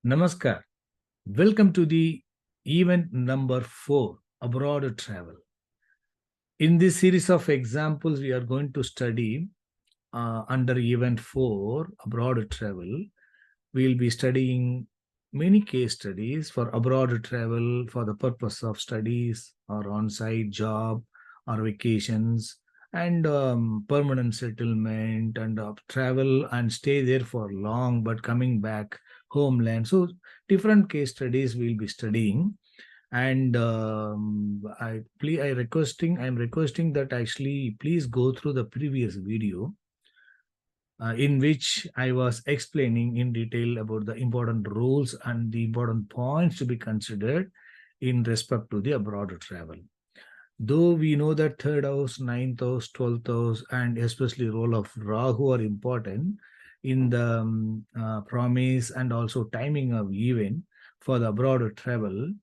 Namaskar. Welcome to the event number 4, Abroad Travel. In this series of examples, we are going to study under event 4, Abroad Travel. We will be studying many case studies for abroad travel for the purpose of studies or on-site job or vacations and permanent settlement and travel and stay there for long but coming back homeland. So different case studies we'll be studying. And I'm requesting that actually please go through the previous video in which I was explaining in detail about the important rules and the important points to be considered in respect to the abroad travel. Though we know that third house, ninth house, 12th house, and especially role of Rahu are important in the promise and also timing of event for the abroad travel,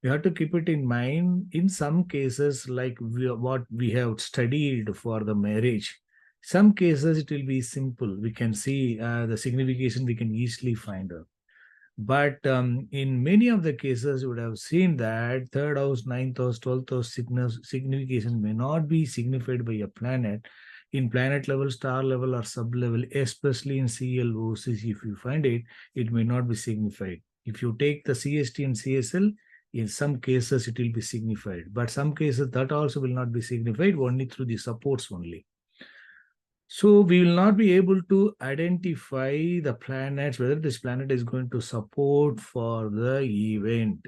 you have to keep it in mind. In some cases, like what we have studied for the marriage, some cases it will be simple. We can see the signification, we can easily find out. But in many of the cases, you would have seen that third house, ninth house, 12th house signification may not be signified by a planet in planet level, star level, or sub level, especially in CLOCs. If you find it, it may not be signified. If you take the CST and CSL, in some cases it will be signified, but some cases that also will not be signified, only through the supports only. So we will not be able to identify the planets, whether this planet is going to support for the event.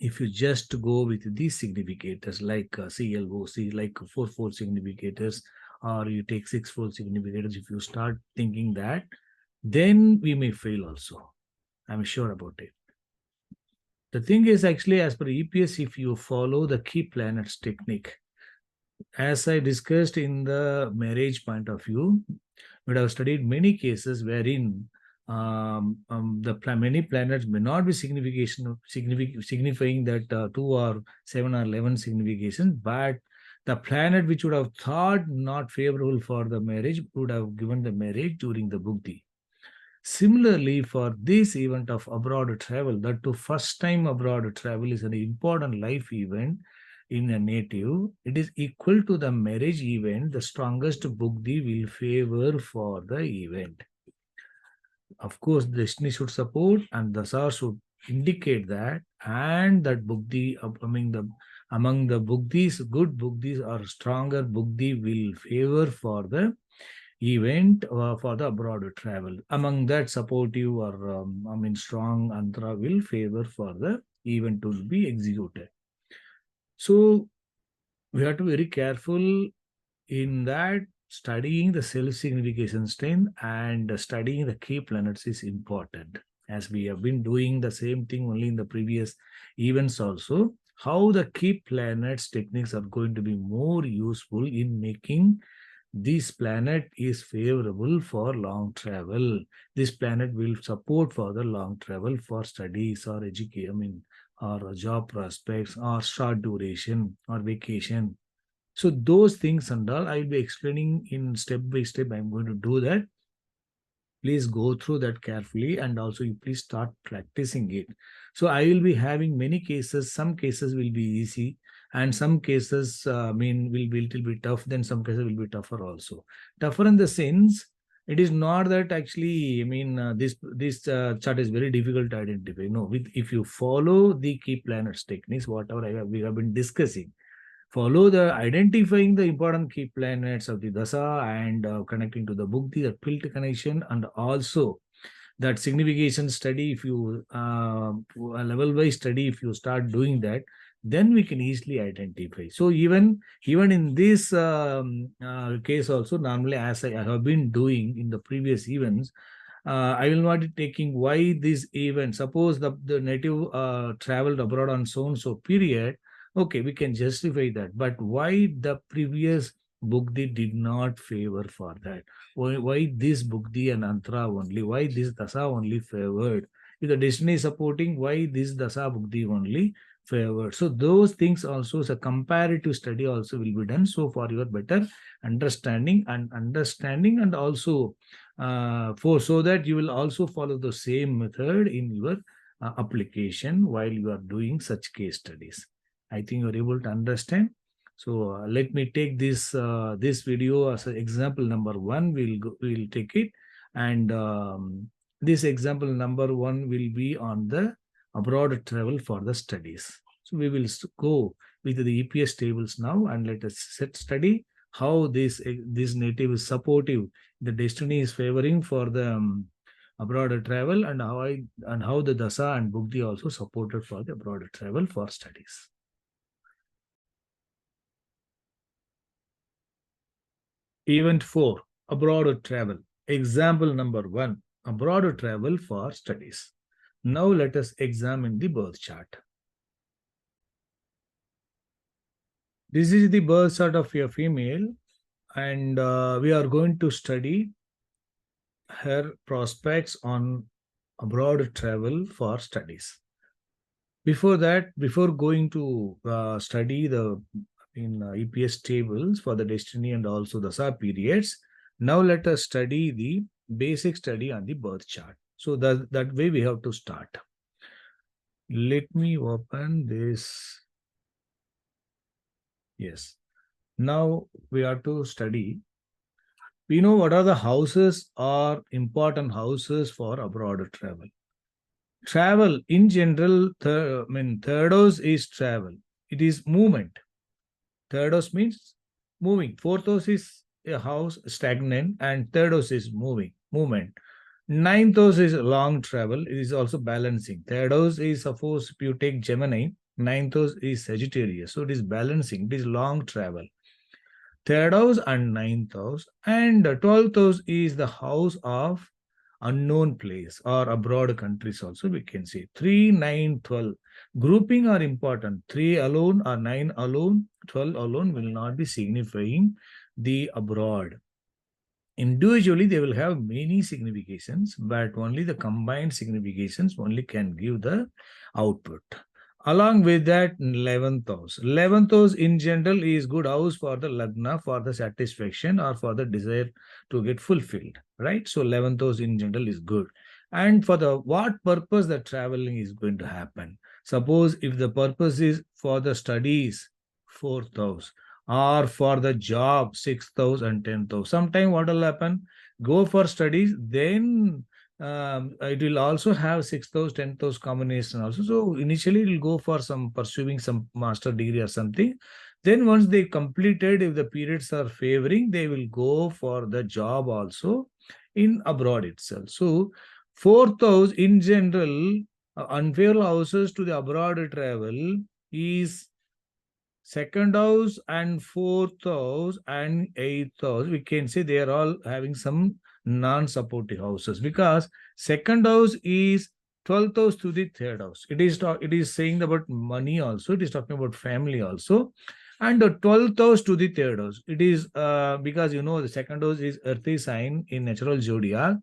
If you just go with these significators like CLOC, like 4-4 significators, or you take 6-4 significators, if you start thinking that, then we may fail also. I'm sure about it. The thing is, actually, as per EPS, if you follow the key planets technique, as I discussed in the marriage point of view, we have studied many cases wherein many planets may not be signifying that 2 or 7 or 11 significations, but the planet which would have thought not favorable for the marriage would have given the marriage during the Bhukti. Similarly, for this event of abroad travel, that to first time abroad travel is an important life event in a native, it is equal to the marriage event. The strongest Bhukti will favor for the event. Of course, destiny should support and the Sar should indicate that, and that Bhukti among the Bhuktis, good Bhuktis or stronger Bhukti will favor for the event for the abroad travel. Among that, supportive or strong antra will favor for the event to be executed. So we have to be very careful in that. Studying the self-signification strength and studying the key planets is important, as we have been doing the same thing only in the previous events also. How the key planets techniques are going to be more useful in making this planet is favorable for long travel. This planet will support for the long travel for studies or education, or job prospects or short duration or vacation. So those things and all I'll be explaining in step by step. I'm going to do that. Please go through that carefully, and also you please start practicing it. So I will be having many cases. Some cases will be easy, and some cases will be a little bit tough. Then some cases will be tougher also. Tougher in the sense, it is not that actually this chart is very difficult to identify. No, if you follow the key planets techniques, whatever we have been discussing, follow the identifying the important key planets of the dasa and connecting to the Bhukti, the tilt connection, and also that signification study. If you level-wise study, if you start doing that, then we can easily identify. So even in this case also, normally as I have been doing in the previous events, I will not be taking why this event. Suppose the native traveled abroad on so period. Okay, we can justify that. But why the previous Bhukti did not favor for that? Why this Bhukti and Antra only? Why this Dasa only favored? If the destiny is supporting, why this Dasa Bhukti only favored? So those things also, a comparative study also will be done. So for your better understanding and also for so that you will also follow the same method in your application while you are doing such case studies. I think you are able to understand. So let me take this video as an example number one. We'll take it, and this example number one will be on the abroad travel for the studies. So we will go with the EPS tables now, and let us study how this native is supportive. The destiny is favoring for the abroad travel, and how the dasa and bukti also supported for the abroad travel for studies. Event 4, abroad travel. Example number 1, abroad travel for studies. Now let us examine the birth chart. This is the birth chart of a female, and we are going to study her prospects on abroad travel for studies. Before that, before going to study the EPS tables for the destiny and also the SAR periods, now let us study the basic study on the birth chart. So that way we have to start. Let me open this. Yes. Now we have to study. We know what are the houses or important houses for abroad travel. Travel in general, third house is travel. It is movement. Third house means moving. Fourth house is a house stagnant, and third house is movement. Ninth house is long travel. It is also balancing. Third house is, suppose if you take Gemini, ninth house is Sagittarius. So it is balancing. It is long travel. Third house and ninth house. And 12th house is the house of unknown place or abroad countries also we can see. 3, 9, 12. Grouping are important. 3 alone or 9 alone, 12 alone will not be signifying the abroad. Individually, they will have many significations, but only the combined significations only can give the output. Along with that, 11th house. 11th house in general is good house for the lagna, for the satisfaction or for the desire to get fulfilled, right? So 11th house in general is good. And for the what purpose the traveling is going to happen. Suppose if the purpose is for the studies, 4th house, or for the job, 6th house and 10th house. Sometime what will happen? Go for studies, then it will also have 6th house, 10th house combination also. So initially it will go for some pursuing some master degree or something. Then once they completed, if the periods are favoring, they will go for the job also in abroad itself. So 4th house in general, unfavorable houses to the abroad travel is 2nd house and 4th house and 8th house. We can say they are all having some non-supportive houses, because 2nd house is 12th house to the 3rd house. It is saying about money also. It is talking about family also. And the 12th house to the 3rd house. It is because the 2nd house is earthy sign in natural zodiac,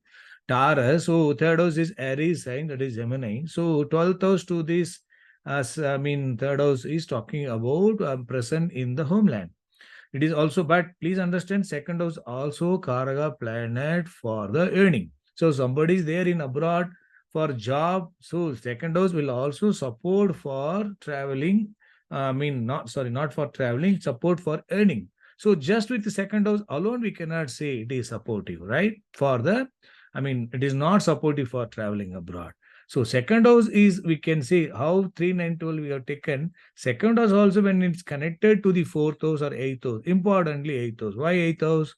Taurus. So 3rd house is Aries sign, that is Gemini. So 12th house to this, third house is talking about present in the homeland. It is also, but please understand, 2nd house also Karaka planet for the earning. So somebody is there in abroad for job. So 2nd house will also support for traveling. Not for traveling, support for earning. So just with the 2nd house alone, we cannot say it is supportive, right? It is not supportive for traveling abroad. So 2nd house is, we can say how 3, 9, 12 we have taken. 2nd house also when it's connected to the 4th house or 8th house. Importantly 8th house. Why 8th house?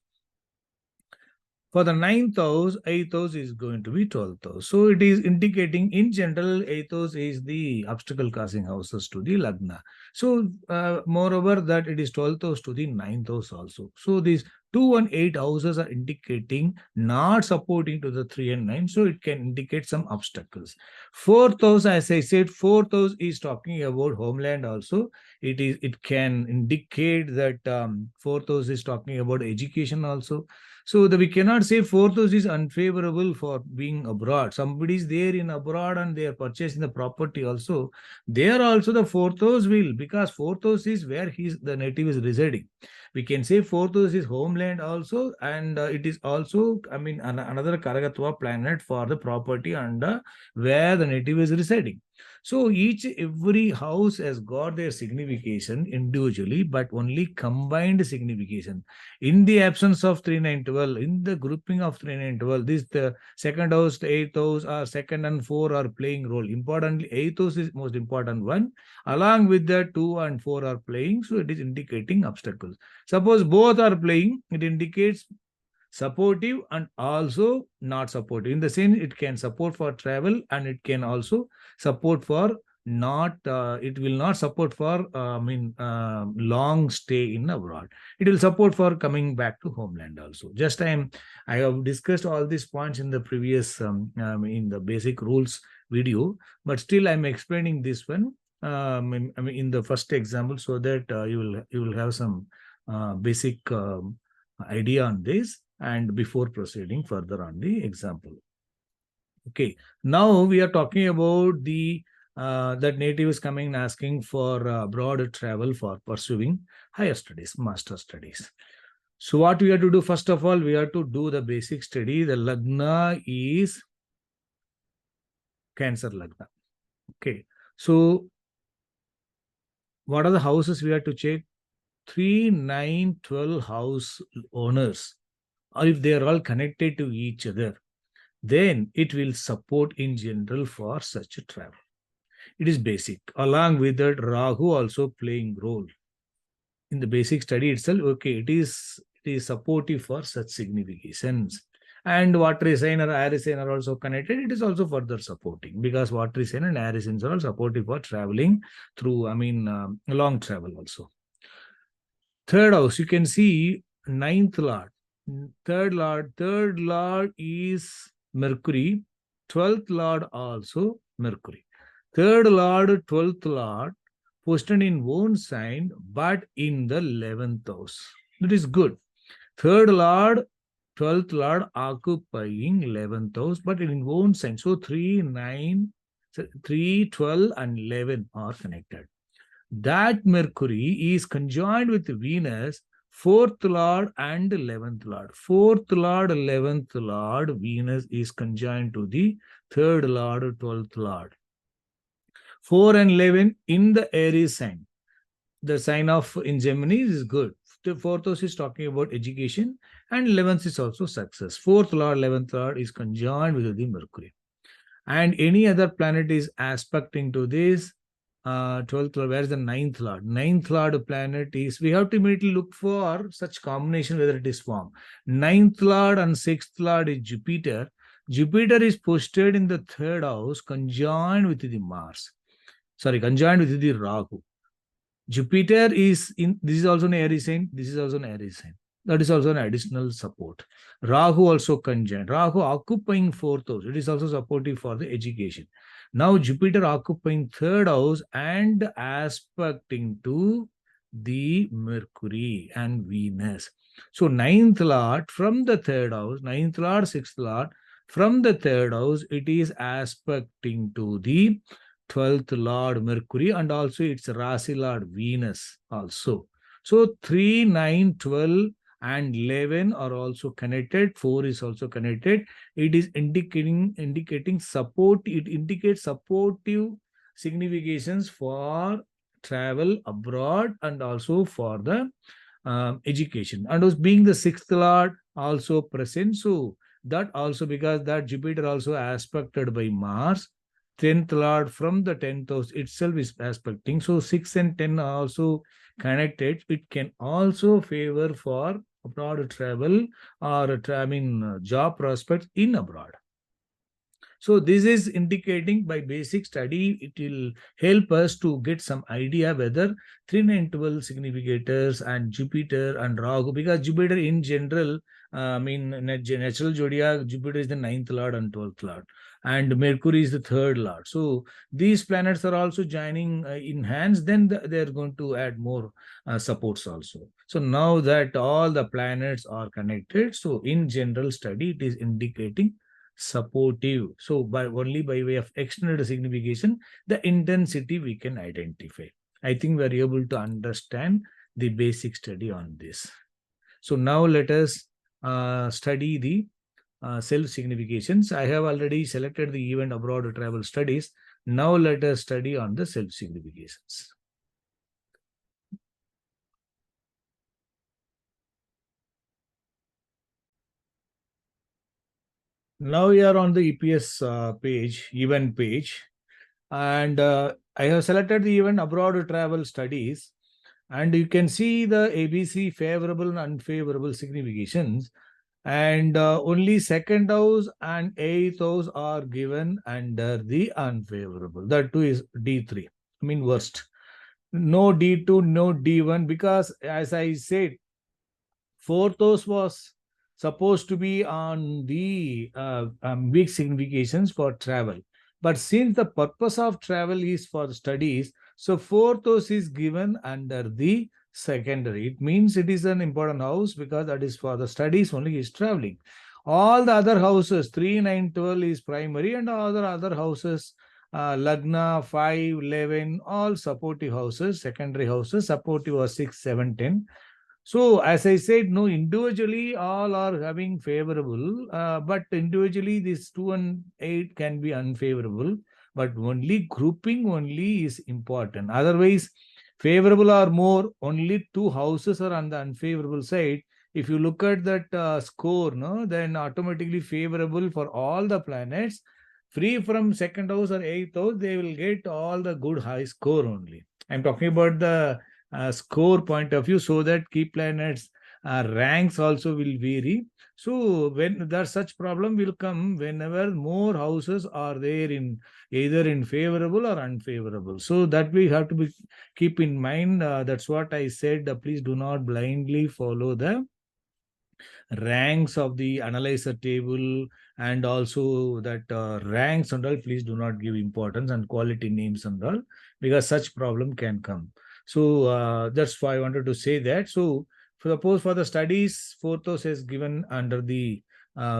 For the 9th house, 8th house is going to be 12th house. So it is indicating in general 8th house is the obstacle causing houses to the Lagna. So moreover that it is 12th house to the 9th house also. So these 2 and 8 houses are indicating not supporting to the 3 and 9. So it can indicate some obstacles. 4th house, as I said, 4th house is talking about homeland also. It can indicate that 4th house is talking about education also. So we cannot say 4th house is unfavorable for being abroad. Somebody is there in abroad and they are purchasing the property also. There also the 4th house will, because 4th house is where the native is residing. We can say fourth house is homeland also, and it is also, I mean, another Karagatva planet for the property and where the native is residing. So every house has got their signification individually, but only combined signification. In the absence of 3, 9, 12, in the grouping of 3, 9, 12, this the second house, the eighth house, or second and four are playing role. Importantly, eighth house is most important one. Along with that, 2 and 4 are playing, so it is indicating obstacles. Suppose both are playing, it indicates supportive and also not supportive. In the sense, it can support for travel and it can also support for not, it will not support for, long stay in abroad. It will support for coming back to homeland also. I have discussed all these points in the previous, in the basic rules video, but still I'm explaining this one in the first example, so that you will have some basic idea on this, and before proceeding further on the example. Okay, now we are talking about the that native is coming and asking for broad travel for pursuing higher studies, master studies. So what we have to do, first of all, we have to do the basic study. The Lagna is Cancer Lagna. Okay, so what are the houses we have to check? 3, 9, 12 house owners, or if they are all connected to each other, then it will support in general for such a travel. It is basic. Along with that, Rahu also playing role in the basic study itself. Okay, it is supportive for such significations. And watery sign or air sign are also connected. It is also further supporting, because watery sign and air signs are all supportive for traveling through, long travel also. Third house, you can see ninth lord. Third lord is Mercury. 12th lord also Mercury. Third lord, 12th lord, posted in own sign, but in the 11th house. That is good. Third lord, 12th lord occupying 11th house, but in own sign. So 3, 9, 3, 12, and 11 are connected. That Mercury is conjoined with Venus, 4th lord and 11th lord. 4th lord, 11th lord, Venus is conjoined to the 3rd lord, 12th lord. 4 and 11 in the Aries sign. The sign of in Gemini is good. The 4th house is talking about education, and 11th is also success. 4th lord, 11th lord is conjoined with the Mercury. And any other planet is aspecting to this 12th lord. Where is the 9th lord? 9th lord planet is, we have to immediately look for such combination whether it is formed. 9th lord and 6th lord is Jupiter. Jupiter is posted in the 3rd house, conjoined with the Mars. Conjoined with the Rahu. Jupiter is in, this is also an Aries sign, this is also an Aries sign. That is also an additional support. Rahu also conjoined. Rahu occupying 4th house. It is also supportive for the education. Now Jupiter occupying 3rd house and aspecting to the Mercury and Venus. So 9th lord from the 3rd house, 9th lord, 6th lord from the 3rd house, it is aspecting to the 12th lord Mercury, and also its Rasi lord Venus also. So 3, 9, 12 and 11 are also connected. 4 is also connected. It is indicating support. It indicates supportive significations for travel abroad and also for the education. And was being the 6th lord also present. So that also, because that Jupiter also aspected by Mars, 10th lord from the 10th house itself is aspecting. So 6 and 10 are also connected. It can also favor for abroad travel or job prospects in abroad. So this is indicating by basic study, it will help us to get some idea whether 3, 9, 12 significators and Jupiter and Rahu, because Jupiter in general, natural zodiac, Jupiter is the 9th lord and 12th lord, and Mercury is the 3rd lord. So these planets are also joining in hands, then they're going to add more supports also. So now that all the planets are connected, so in general study, it is indicating supportive. So by way of extended signification, the intensity we can identify. I think we are able to understand the basic study on this. So now let us study the self-significations. I have already selected the event abroad travel studies. Now let us study on the self-significations. Now we are on the EPS page, event page, and I have selected the event abroad travel studies, and you can see the ABC favorable and unfavorable significations, and only second house and eighth house are given under the unfavorable. That too is D3. I mean worst. No D2, no D1, because as I said, fourth house was supposed to be on the weak significations for travel. But since the purpose of travel is for studies, so fourth house is given under the secondary. It means it is an important house because that is for the studies only is traveling. All the other houses, 3, 9, 12 is primary, and all the other houses, Lagna, 5, 11, all supportive houses, secondary houses, supportive was 6, 7, 10. So, as I said, no, individually all are having favorable, but individually this 2 and 8 can be unfavorable, but only grouping only is important. Otherwise, favorable or more, only 2 houses are on the unfavorable side. If you look at that score, no, then automatically favorable for all the planets, free from second house or eighth house, they will get all the good high score only. I'm talking about the score point of view, so that key planets ranks also will vary. So when there such problem will come whenever more houses are there in either in favorable or unfavorable. So that we have to be keep in mind. That's what I said. Please do not blindly follow the ranks of the analyzer table, and also that ranks and all, please do not give importance, and quality names and all, because such problem can come. So that's why I wanted to say that. So suppose for the studies, fourth house is given under the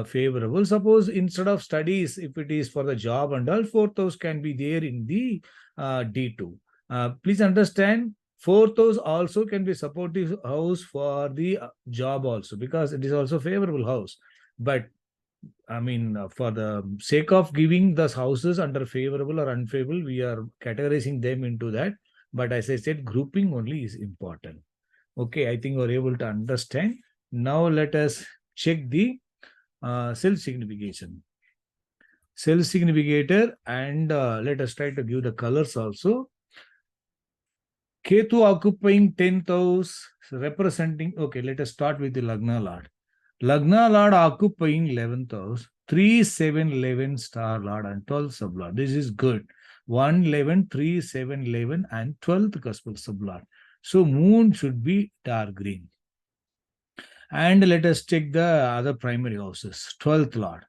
favorable. Suppose instead of studies, if it is for the job and all, fourth house can be there in the D2. Please understand, fourth house also can be supportive house for the job also, because it is also favorable house. But I mean, for the sake of giving the houses under favorable or unfavorable, we are categorizing them into that. But as I said, grouping only is important. Okay, I think we're able to understand. Now let us check the self-signification. Self-significator, and let us try to give the colors also. Ketu occupying 10th house, representing, okay, let us start with the Lagna Lord. Lagna Lord occupying 11th house, 3, 7, 11 star Lord and 12th sub Lord. This is good. 1, 11, 3, 7, 11 and 12th cuspal sub Lord. So moon should be dark green. And let us check the other primary houses. 12th Lord.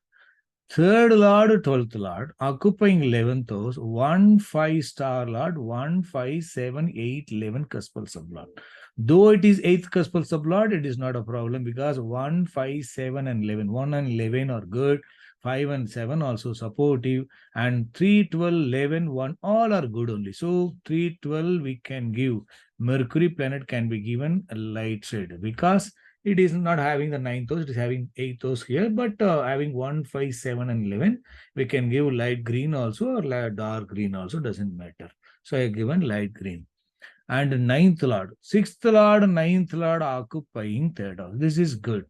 Third Lord, 12th Lord, occupying 11th house, 1, 5 star Lord, 1, 5, 7, 8, 11 cuspal sublord. Though it is 8th cuspal sublord, it is not a problem, because 1, 5, 7, and 11. 1 and 11 are good. 5 and 7 also supportive. And 3, 12, 11, 1, all are good only. So 3, 12 we can give. Mercury planet can be given a light shade, because it is not having the 9th house, it is having 8th house here, but having 1, 5, 7, and 11, we can give light green also or dark green also, doesn't matter. So I have given light green. And 9th Lord, 6th Lord, 9th Lord occupying 3rd house. This is good.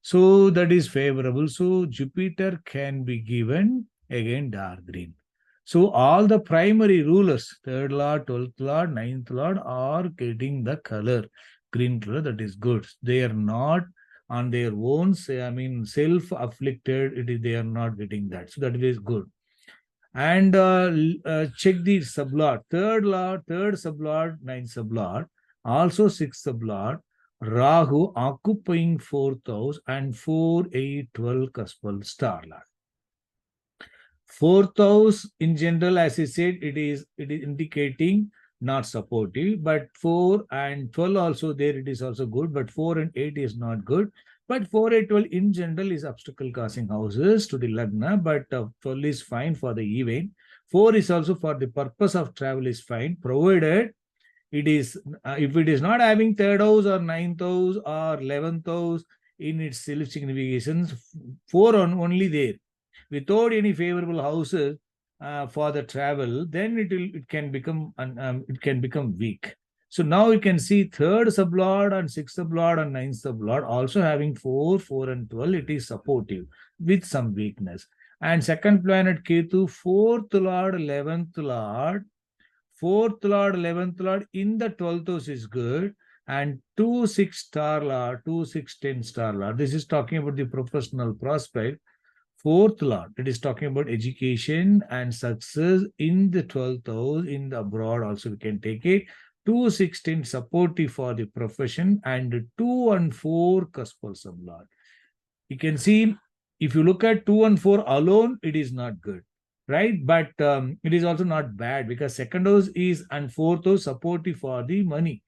So that is favorable. So Jupiter can be given again dark green. So all the primary rulers, 3rd Lord, 12th Lord, 9th Lord, are getting the color green color. That is good. They are not on their own, I mean, self-afflicted. They are not getting that. So that is good. And check the sublord. 3rd Lord, 3rd sublord, 9th sublord, also 6th sublord. Rahu occupying 4th house and 4, 8, 12 cuspal star lord. 4th house in general, as I said, it is indicating not supportive, but 4 and 12 also there, it is also good, but 4 and 8 is not good. But 4, 8, 12 in general is obstacle causing houses to the Lagna, but 12 is fine for the event. 4 is also for the purpose of travel is fine, provided It is if it is not having third house or ninth house or 11th house in its self significations, four on only there without any favorable houses for the travel, then it can become it can become weak. So now you can see third sublord and sixth sublord and ninth sublord also having 4, 4 and 12. It is supportive with some weakness. And second planet Ketu, fourth lord, 11th lord, fourth lord, 11th lord in the 12th house is good. And 2, 6 star lord, 2, 6, 10 star lord. This is talking about the professional prospect. Fourth lord, it is talking about education and success in the 12th house, in the abroad also we can take it. 2, 16 supportive for the profession, and 2 and 4 cuspal sublord. You can see if you look at 2 and 4 alone, it is not good, right? But it is also not bad because second house is and fourth house supportive for the money.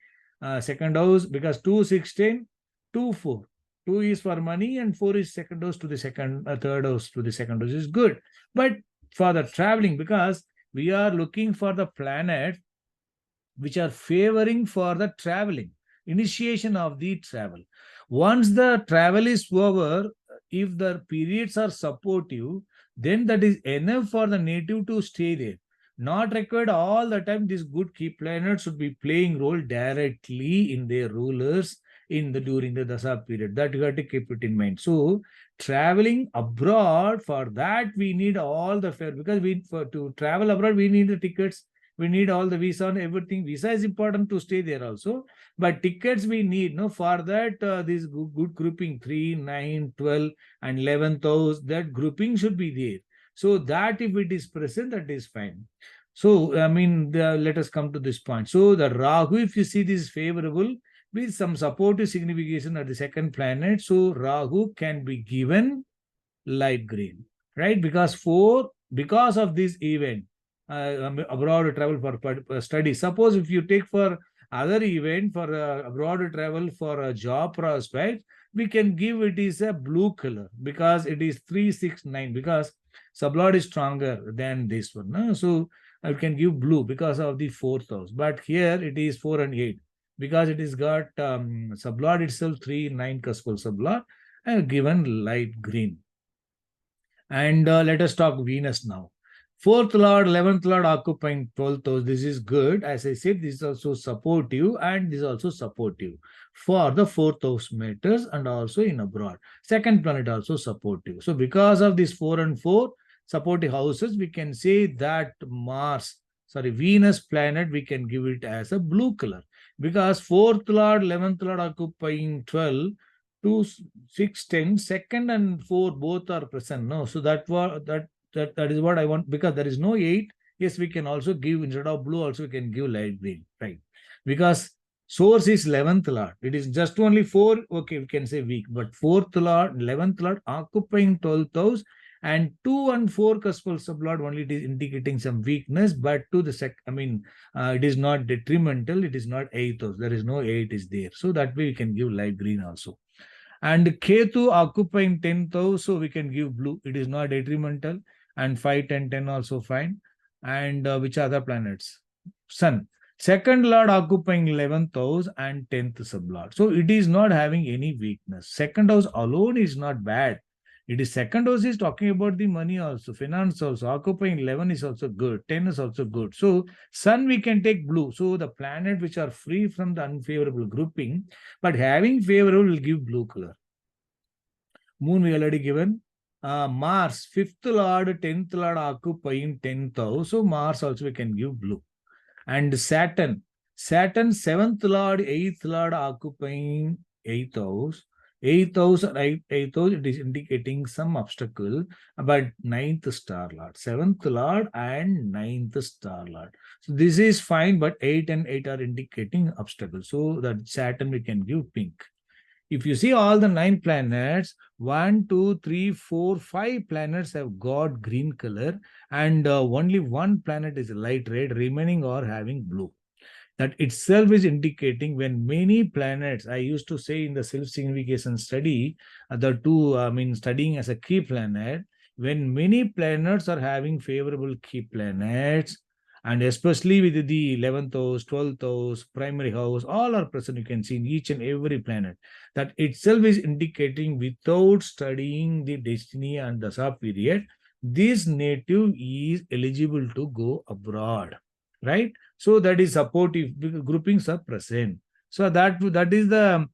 Second house because 2, 16, 2, 4. 2 is for money and 4 is second house to the second, third house to the second house is good. But for the traveling, because we are looking for the planet which are favoring for the traveling, initiation of the travel. Once the travel is over, if the periods are supportive, then that is enough for the native to stay there. Not required all the time. These good key planets should be playing role directly in their rulers in the during the dasa period. That you have to keep it in mind. So traveling abroad, for that we need all the fare, because we for to travel abroad we need the tickets, we need all the visa and everything. Visa is important to stay there also, but tickets we need. No, for that this good grouping 3, 9, 12 and 11th house, that grouping should be there. So that if it is present, that is fine. So I mean, let us come to this point. So the Rahu, if you see this is favorable with some supportive signification at the second planet, so Rahu can be given light green, right? Because of this event, abroad travel for study. Suppose if you take for other event for abroad travel for a job prospect, we can give it is a blue color because it is 3, 6, 9, because sublord is stronger than this one. No? So I can give blue because of the fourth house. But here it is 4 and 8 because it is got sublord itself 3, 9 cuspal sublord. I have given light green. And let us talk Venus now. Fourth Lord, 11th Lord occupying 12th house. This is good. As I said, this is also supportive, and this is also supportive for the fourth house matters and also in abroad. Second planet also supportive. So because of these 4 and 4 supportive houses, we can say that Venus planet, we can give it as a blue color because fourth Lord, 11th Lord occupying 12, 2, 6, 10, second and 4 both are present. No, so that is what I want, because there is no 8. Yes, we can also give, instead of blue also we can give light green, right? Because source is 11th lord. It is just only 4. Okay, we can say weak, but 4th lord, 11th lord occupying 12th house, and 2 and 4 cuspal sublord only, it is indicating some weakness, but to the it is not detrimental. It is not 8th house. There is no 8 is there. So that way we can give light green also. And Ketu occupying 10th house, so we can give blue. It is not detrimental. And 5, 10, 10 also fine. And which other planets? Sun. Second lord occupying 11th house and 10th sublord. So it is not having any weakness. Second house alone is not bad. It is second house is talking about the money also, finance also. Occupying 11 is also good. 10 is also good. So sun we can take blue. So the planet which are free from the unfavorable grouping, but having favorable will give blue color. Moon we already given. Mars, 5th lord, 10th lord occupying 10th house. So Mars also we can give blue. And Saturn, 7th lord, 8th lord occupying 8th house. 8th house, right? 8th house, it is indicating some obstacle, but 9th star lord, 7th lord and 9th star lord. So this is fine, but 8 and 8 are indicating obstacle. So that Saturn we can give pink. If you see all the 9 planets, 1, 2, 3, 4, 5 planets have got green color, and only one planet is light red, remaining are having blue. That itself is indicating when many planets, I used to say in the self-signification study, studying as a key planet, when many planets are having favorable key planets, And especially with the 11th house, 12th house, primary house, all are present. You can see in each and every planet. That itself is indicating, without studying the destiny and dasa period, this native is eligible to go abroad, right? So that is supportive because groupings are present. So that is the,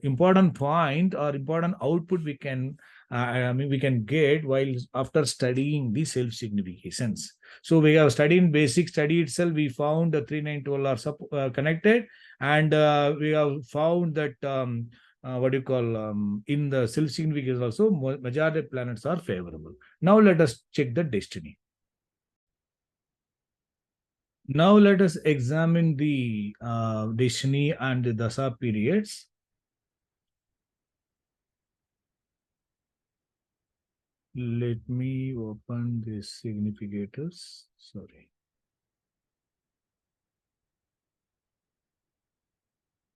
important point or important output we can, we can get while after studying the self significations. So we have studied in basic study itself. We found the 3, 9, 12 are connected, and we have found that what do you call, in the self significance also majority of planets are favorable. Now let us check the destiny. Now let us examine the destiny and the dasa periods. Let me open the significators. Sorry.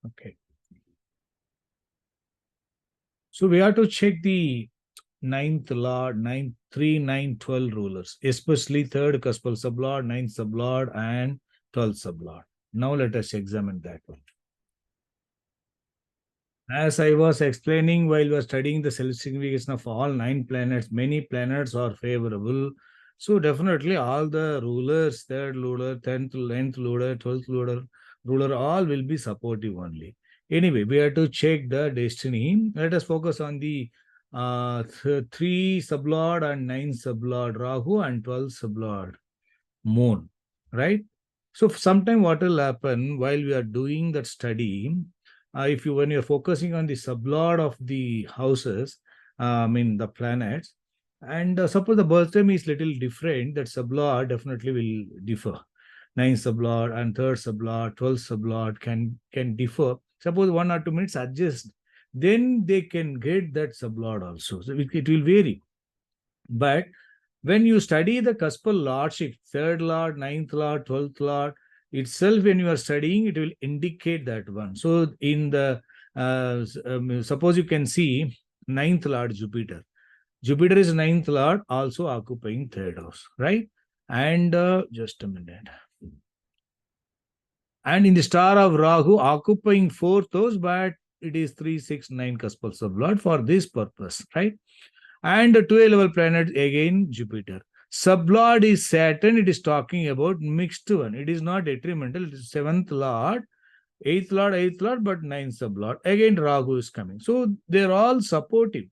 Okay. So we have to check the ninth lord, 9, 3, 9, 12 rulers, especially third cuspal sublord, ninth sublord, and 12th sublord. Now let us examine that one. As I was explaining while we were studying the self-signification of all 9 planets, many planets are favorable. So definitely all the rulers, third ruler, 10th, 9th ruler, 12th ruler, all will be supportive only. Anyway, we have to check the destiny. Let us focus on the 3 sublord and 9 sublord Rahu and 12 sublord Moon, right? So sometime what will happen while we are doing that study, if you when you're focusing on the sublord of the houses, the planets, and suppose the birth time is little different, that sublord definitely will differ. Ninth sublord and third sublord, 12th sublord can differ. Suppose 1 or 2 minutes adjust, then they can get that sublord also. So it will vary. But when you study the cuspal lordship, third lord, ninth lord, 12th lord, itself, when you are studying, it will indicate that one. So in the, suppose you can see ninth lord Jupiter. Jupiter is ninth lord, also occupying third house, right? And just a minute. And in the star of Rahu, occupying fourth house, but it is 3, 6, 9 cuspal sublord for this purpose, right? And the 12 level planet again Jupiter. Sublord is Saturn. It is talking about mixed one. It is not detrimental. It is 7th lord, 8th lord, but 9th sublord. Again Rahu is coming. So they're all supportive.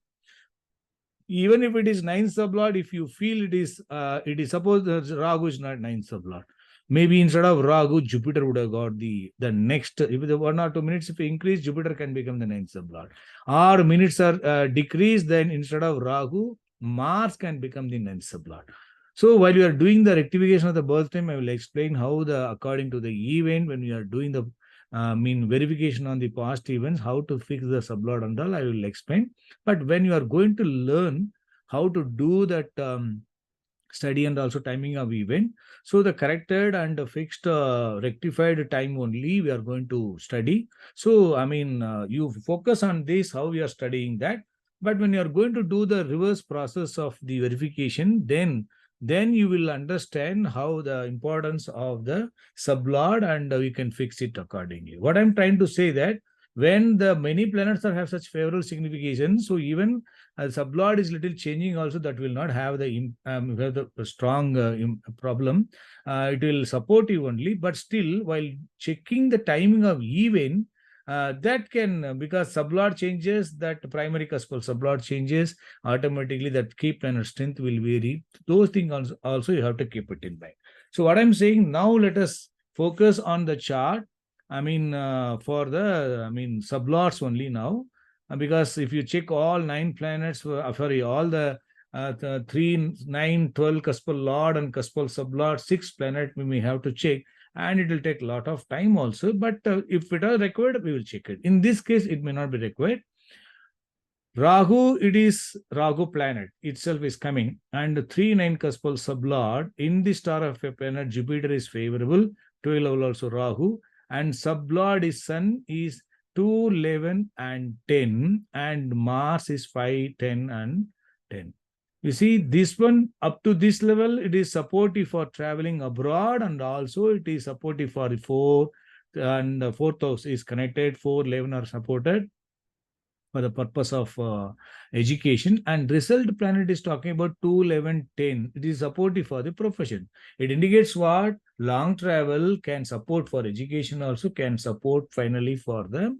Even if it is 9th sublord, if you feel it is suppose Rahu is not 9th sublord. Maybe instead of Rahu, Jupiter would have got the next, if the 1 or 2 minutes, if you increase, Jupiter can become the 9th sublord. Or minutes are decreased, then instead of Rahu, Mars can become the 9th sublord. So while you are doing the rectification of the birth time, I will explain how according to the event, when you are doing the verification on the past events, how to fix the sublord and all, I will explain. But when you are going to learn how to do that study and also timing of event, so the corrected and fixed rectified time only we are going to study. So you focus on this, how we are studying that. But when you are going to do the reverse process of the verification, then you will understand how the importance of the sublord, and you can fix it accordingly. What I'm trying to say that when the many planets have such favorable signification, so even sublord is little changing also, that will not have the strong problem. It will support you only, but still while checking the timing of event, that can, because sublord changes, that primary cuspal sublord changes, automatically that key planet strength will vary. Those things also you have to keep it in mind. So what I'm saying now, let us focus on the chart. For the sublords only now, because if you check all 9 planets, sorry, all the 3, 9, 12 cuspal lord and cuspal sublord, 6 planet we may have to check, and it will take a lot of time also. But if it are required, we will check it. In this case, it may not be required. Rahu, it is Rahu planet itself is coming, and 3, 9 cuspal sublord in the star of a planet Jupiter is favorable. 12 level also Rahu, and sublord is Sun is 2, 11, and 10, and Mars is 5, 10, and 10. You see, this one up to this level, it is supportive for traveling abroad, and also it is supportive for the 4, and the 4th house is connected. 4, 11 are supported for the purpose of education, and result planet is talking about 2, 11, 10. It is supportive for the profession. It indicates what long travel can support for education, also can support finally for the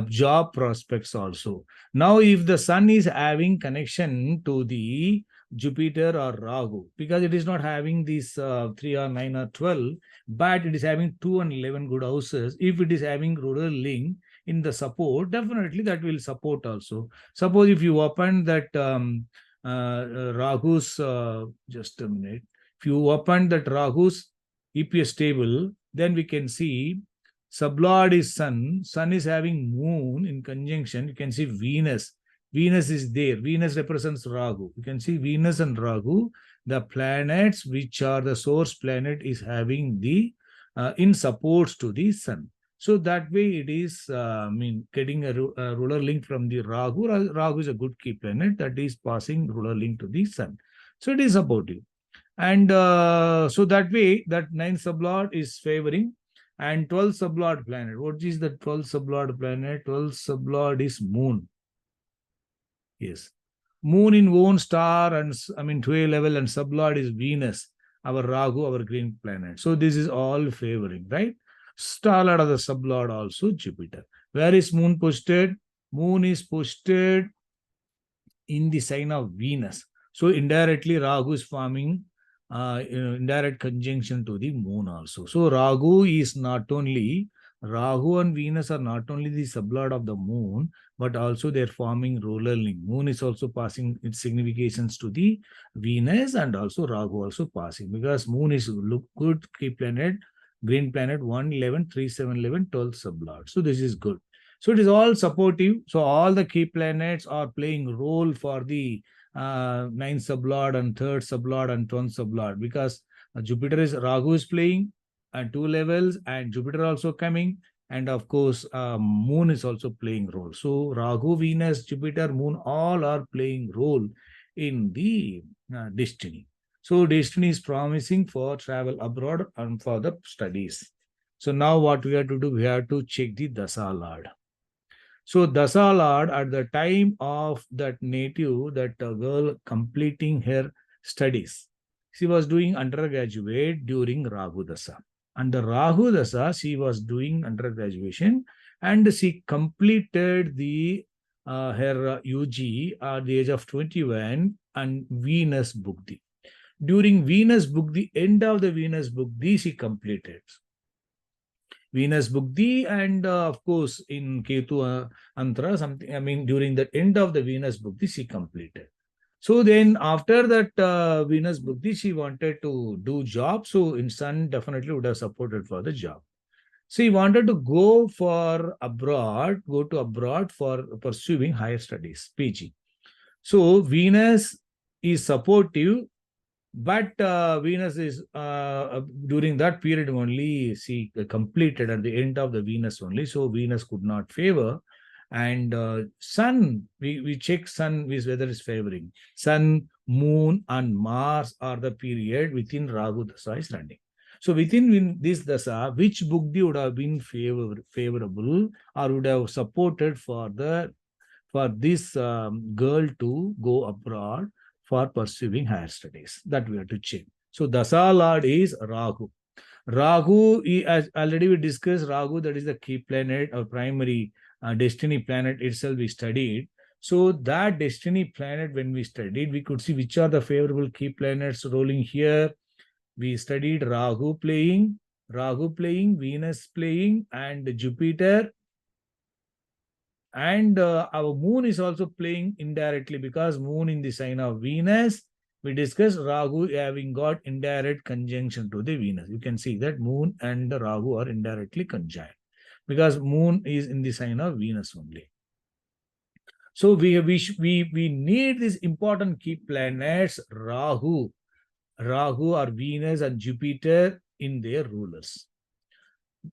job prospects also. Now if the sun is having connection to the Jupiter or Rahu, because it is not having these 3 or 9 or 12, but it is having 2 and 11 good houses. If it is having rural link in the support, definitely that will support also. Suppose if you open that Rahu's, just a minute, if you open that Rahu's EPS table, then we can see sublord is sun, sun is having moon in conjunction. You can see Venus. Venus is there. Venus represents Rahu. You can see Venus and Rahu, the planets which are the source planet, is having the in supports to the sun. So that way it is, getting a ruler link from the Rahu. Rahu is a good key planet that is passing ruler link to the sun. So it is supportive. And so that way, that 9th sublord is favoring. And 12th sublord planet. What is the 12th sublord planet? 12th sublord is moon. Yes. Moon in own star, and 12 level, and sublord is Venus, our Rahu, our green planet. So this is all favoring, right? Star lord of the sublord also Jupiter. Where is moon posted? Moon is posted in the sign of Venus. So indirectly Rahu is forming indirect conjunction to the moon also. So Rahu and Venus are not only the sublord of the moon, but also they're forming ruler link. Moon is also passing its significations to the Venus, and also Rahu also passing, because moon is good key planet, green planet, 1, 11, 3, 7, 11, 12 sublord. So this is good. So it is all supportive. So all the key planets are playing role for the 9th sublord and 3rd sublord and 12th sublord, because Jupiter is Rahu is playing at 2 levels, and Jupiter also coming, and of course moon is also playing role. So Rahu, Venus, Jupiter, moon, all are playing role in the destiny. So destiny is promising for travel abroad and for the studies. So now what we have to do, we have to check the Dasa Lord. So Dasa Lord, at the time of that native, that girl completing her studies, she was doing undergraduate during Rahu Dasa. Under Rahu Dasa, she was doing undergraduation, and she completed the her UG at the age of 21 and Venus Bugdi. During Venus Bugdi, end of the Venus Bugdi, she completed Venus Bugdi, and of course in Ketu Antra, something, during the end of the Venus Bugdi, she completed. So then after that Venus Bugdi, she wanted to do job. So in Sun definitely would have supported for the job. So he wanted to go to abroad for pursuing higher studies, PG. So Venus is supportive, but Venus is during that period only she completed at the end of the Venus only. So Venus could not favor. And Sun, we check Sun whether it's favoring. Sun, Moon, and Mars are the period within Rahu Dasa is running. So within this Dasa, which Bugdi would have been favorable or would have supported for this girl to go abroad for pursuing higher studies? That we have to check. So Dasa Lord is Rahu. Rahu, as already we discussed, Rahu, that is the key planet or primary destiny planet itself we studied. So that destiny planet, when we studied, we could see which are the favorable key planets rolling here. We studied Rahu playing, Venus playing, and Jupiter. And our moon is also playing indirectly, because moon in the sign of Venus. We discussed Rahu having got indirect conjunction to the Venus. You can see that moon and the Rahu are indirectly conjunct, because moon is in the sign of Venus only. So we need these important key planets, Rahu or Venus and Jupiter in their rulers.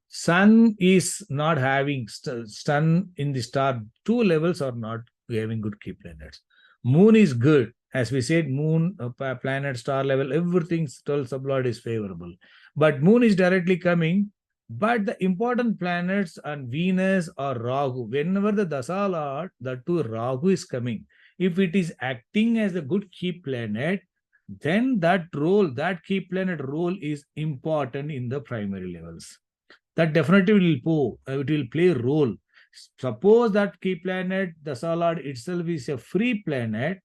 Sun is not having, sun in the star 2 levels are not having good key planets. Moon is good, As we said, moon, planet, star level, everything 12 sublord is favorable. But moon is directly coming. But the important planets and Venus or Rahu, whenever the Dasa Lord, that too Rahu is coming. If it is acting as a good key planet, then that role, that key planet role is important in the primary levels. That definitely it will play a role. Suppose that key planet, the Lord itself is a free planet,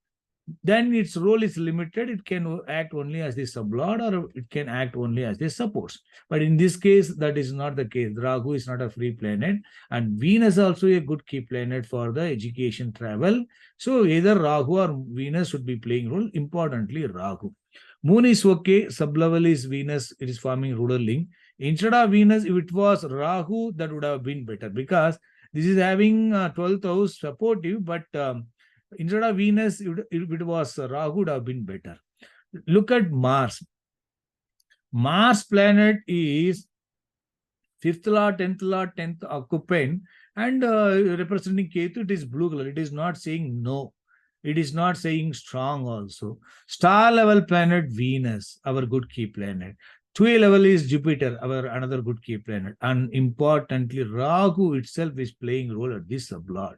then its role is limited. It can act only as the sublord or it can act only as the supports. But in this case, that is not the case. Rahu is not a free planet, and Venus is also a good key planet for the education travel. So either Rahu or Venus should be playing role. Importantly, Rahu. Moon is okay. Sublevel is Venus. It is forming ruler link. Instead of Venus, if it was Rahu, that would have been better because this is having 12th house supportive, but instead of Venus, if it was Rahu, would have been better. Look at Mars. Mars planet is 5th lord, 10th lord, 10th occupant, and representing Ketu, it is blue color. It is not saying no. It is not saying strong also. Star level planet Venus, our good key planet. 2 level is Jupiter, our another good key planet. And importantly, Rahu itself is playing role at this sublord.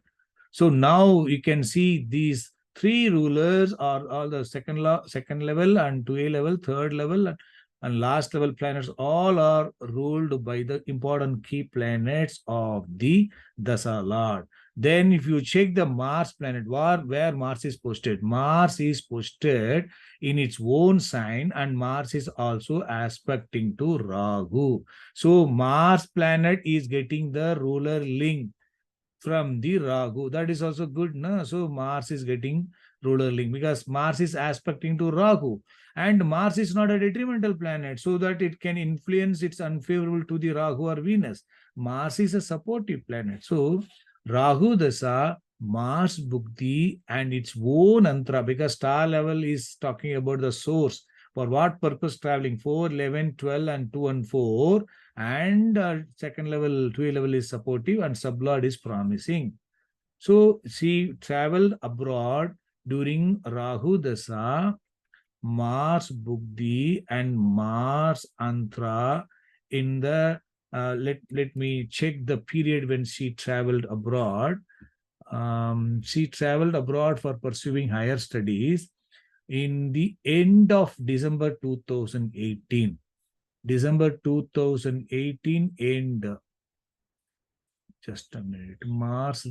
So now you can see these 3 rulers are all the second level and 2A level, third level, and last level planets all are ruled by the important key planets of the Dasa Lord. Then if you check the Mars planet, where Mars is posted in its own sign, and Mars is also aspecting to Rahu. So Mars planet is getting the ruler link from the Rahu. That is also good, no? So Mars is getting ruler link because Mars is aspecting to Rahu, and Mars is not a detrimental planet, so that it can influence it's unfavorable to the Rahu or Venus. Mars is a supportive planet. So Rahu Dasa, Mars Bhukti, and its own antra, because star level is talking about the source. For what purpose traveling? 4, 11, 12, and 2 and 4. And second level, 2 level is supportive, and sublord is promising. So she traveled abroad during Rahu Dasa, Mars Bhukti, and Mars Antra in the let me check the period when she traveled abroad. She traveled abroad for pursuing higher studies in the end of December 2018. December 2018 end. Just a minute. Mars,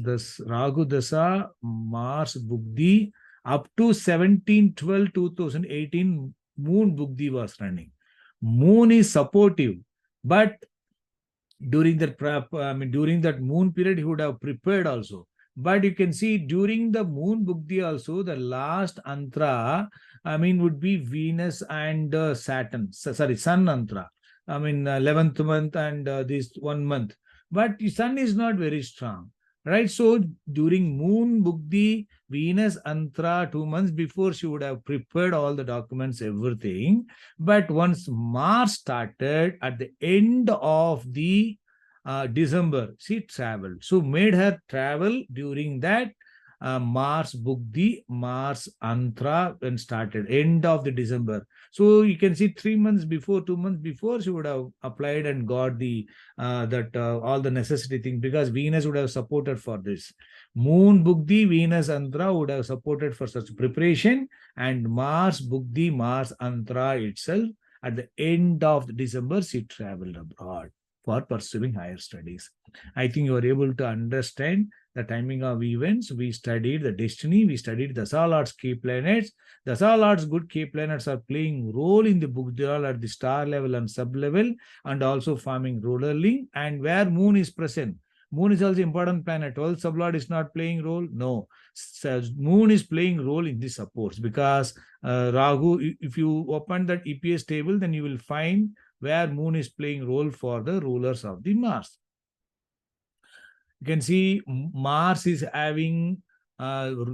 Rahu Dasa, Mars Bhukti, up to 17/12/2018, Moon Bhukti was running. Moon is supportive, but during that moon period, he would have prepared also. But you can see during the moon Bhukti also, the last antra, would be Venus and Saturn. Sun antra. 11th month and this 1 month. But the sun is not very strong, right? So during moon Bhukti, Venus antra 2 months before, she would have prepared all the documents, everything. But once Mars started at the end of the December, she traveled. So made her travel during that Mars Bhukti, Mars Antra when started, end of the December. So you can see 3 months before, 2 months before, she would have applied and got the all the necessity thing, because Venus would have supported for this. Moon Bhukti, Venus Antra would have supported for such preparation, and Mars Bhukti, Mars Antra itself at the end of the December, she traveled abroad for pursuing higher studies. I think you are able to understand the timing of events. We studied the destiny. We studied the Dasa Lord's key planets. The Dasa Lord's good key planets are playing role in the Bhukti at the star level and sub level, and also forming ruler link. And where Moon is present, Moon is also important planet. 12th sublord is not playing role. No, so Moon is playing role in the supports, because Rahu, if you open that EPS table, then you will find where Moon is playing role for the rulers of the Mars. You can see Mars is having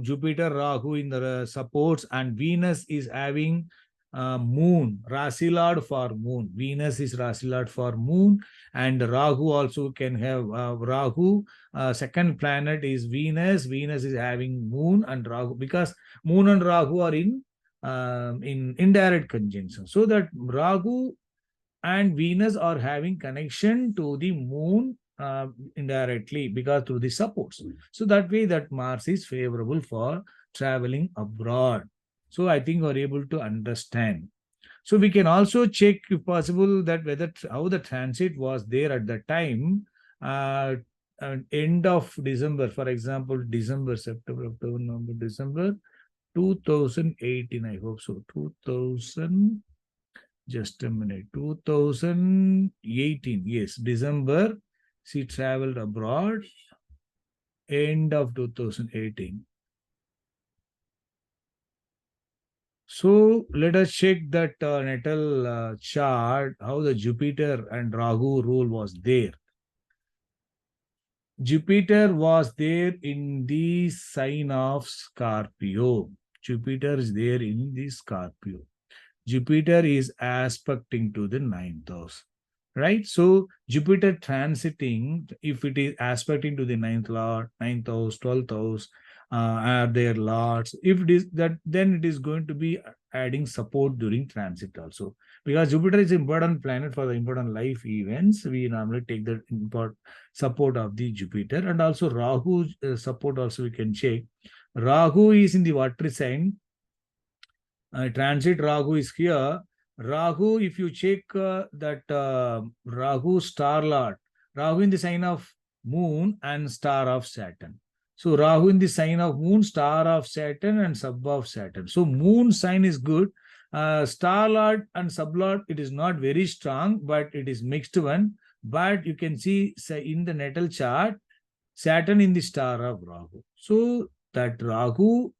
Jupiter, Rahu in the supports, and Venus is having moon, Rasi Lord for moon. Venus is Rasi Lord for moon, and Rahu also can have Rahu. Second planet is Venus. Venus is having moon and Rahu because moon and Rahu are in indirect conjunction. So that Rahu and Venus are having connection to the moon indirectly because through the supports. So that way that Mars is favorable for traveling abroad. So I think we're able to understand. So we can also check if possible that whether how the transit was there at the time, end of December, for example, December, September, October, November, December 2018, I hope so. 2000, just a minute, 2018, yes, December, she traveled abroad, end of 2018. So let us check that natal chart, how the Jupiter and Rahu rule was there. Jupiter was there in the sign of Scorpio. Jupiter is there in the Scorpio. Jupiter is aspecting to the ninth house, right? So Jupiter transiting, if it is aspecting to the ninth lord, ninth house, 12th house, are their lords. If it is that, then it is going to be adding support during transit also. Because Jupiter is important planet for the important life events. We normally take the import support of the Jupiter, and also Rahu support also we can check. Rahu is in the watery sign. Transit Rahu is here. Rahu, if you check that Rahu star lord, Rahu in the sign of moon and star of Saturn. So Rahu in the sign of moon, star of Saturn and sub of Saturn. So moon sign is good. Star lord and sub lord, it is not very strong, but it is mixed one. But you can see say, in the natal chart, Saturn in the star of Rahu. So that Rahu,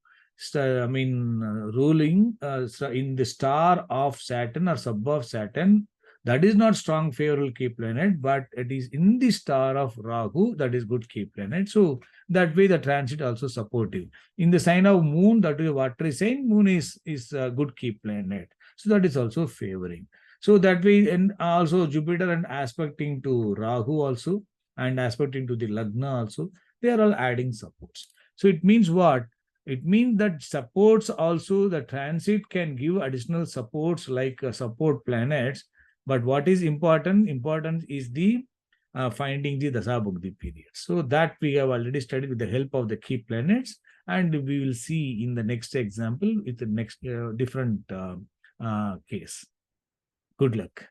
ruling in the star of Saturn or sub of Saturn, that is not strong favorable key planet, but it is in the star of Rahu, that is good key planet. So that way the transit also supportive. In the sign of moon, that is what is saying, moon is a good key planet. So that is also favoring. So that way, and also Jupiter and aspecting to Rahu also, and aspecting to the Lagna also, they are all adding supports. So it means what? It means that supports also, the transit can give additional supports like support planets. But what is important? Important is the finding the Dasa Bhukti period. So that we have already studied with the help of the key planets, and we will see in the next example with the next different case. Good luck.